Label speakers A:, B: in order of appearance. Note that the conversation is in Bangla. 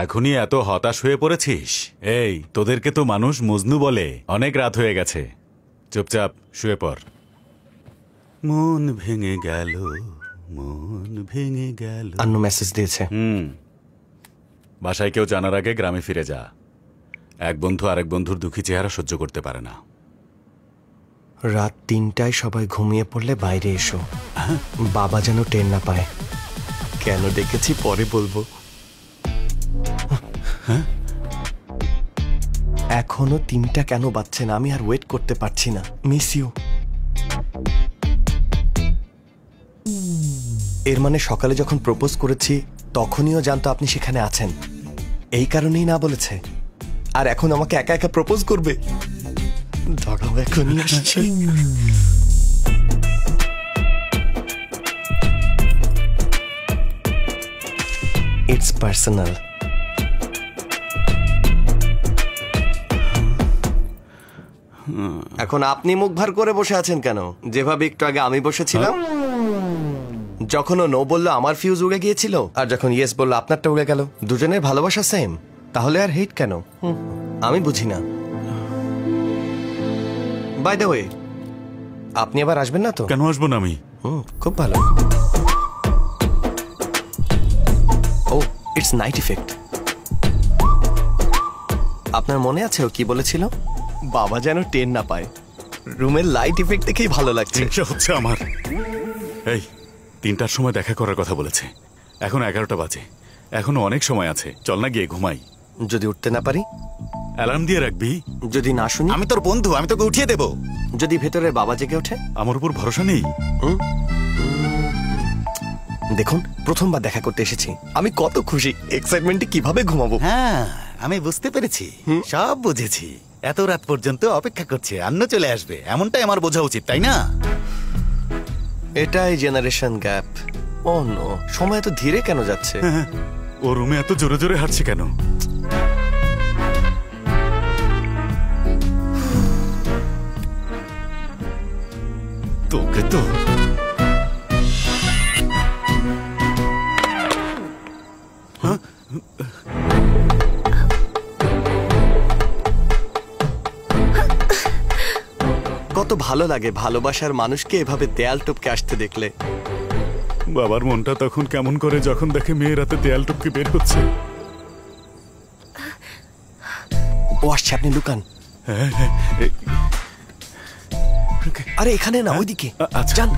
A: এখনই এত হতাশ হয়ে পড়েছিস? এই, তোদেরকে তো মানুষ মজনু বলে। অনেক রাত হয়ে গেছে, চুপচাপ শুয়ে পড়। মন ভেঙে গেল, মন ভেঙে গেল।
B: আন্নু মেসেজ দিয়েছে।
A: বাসায় কেউ জানার আগে গ্রামে ফিরে যা। এক বন্ধু আরেক বন্ধুর দুঃখী চেহারা সহ্য করতে পারে না।
B: রাত ৩টায় সবাই ঘুমিয়ে পড়লে বাইরে এসো, বাবা যেন টের না পায়। কেন ডেকেছি পরে বলবো। এখনো ৩টা কেন বাজছে না? আমি আর ওয়েট করতে পারছি না। Miss you. এর মানে সকালে যখন প্রপোজ করেছি তখনইও জানতো আপনি সেখানে আছেন, এই কারণেই না বলেছে। আর এখন আমাকে একা একা প্রপোজ করবে? দাঁড়াও, এখনই আসছি। It's personal. এখন আপনি মুখ ভার করে বসে আছেন কেন? যেভাবে একটু আগে আমি বসেছিলাম। যখন ও নো বললো আমার ফিউজ উড়ে গিয়েছিল, আর যখন ইয়েস বললো আপনারটা উড়ে গেল। দুজনের ভালোবাসা সেম, তাহলে আর হেট কেন? আমি বুঝি না। বাই দ্য ওয়ে, আপনি আবার আসবেন না তো?
A: কেন আসবো না আমি?
B: খুব ভালো। ও, ইটস নাইট ইফেক্ট। আপনার মনে আছে ও কি বলেছিল? বাবা যেন টের না পায়। রুমের লাইট ইফেক্ট দেখেই ভালো লাগছে।
A: হচ্ছে আমার। এই, ৩টার সময় দেখা করার কথা বলেছে, এখন 11টা বাজে। এখনো অনেক সময় আছে, চল না গিয়ে ঘুমাই।
B: যদি উঠতে না পারি?
A: অ্যালার্ম দিয়ে রাখবি।
B: যদি না শুনি?
A: আমি তোর বন্ধু, আমি তোকে উঠিয়ে দেবো।
B: যদি ভেতরে বাবা জেগে ওঠে?
A: আমার উপর ভরসা নেই?
B: দেখুন, প্রথমবার দেখা করতে এসেছি, আমি কত খুশি। এক্সাইটমেন্টে কিভাবে ঘুমাবো?
C: হ্যাঁ, আমি বুঝতে পেরেছি, সব বুঝেছি। এত রাত পর্যন্ত অপেক্ষা করছে, আন্ন চলে আসবে, এমনটাই আমার বোঝা উচিত, তাই না?
B: এটাই জেনারেশন গ্যাপ। ও নো, সময় এত ধীরে কেন যাচ্ছে?
A: ও রুমে এত জোরে জোরে হাঁটছে কেন? তোকে তো
B: কত ভালো লাগে ভালোবাসার মানুষকে এভাবে দেয়াল টপকে আসতে দেখলে।
A: বাবার মনটা তখন কেমন করে যখন দেখে মেয়ের হাতে দেয়াল টপকে বের হচ্ছে।
B: ও আসছে, আপনি লুকান। আরে এখানে না, ওইদিকে যান।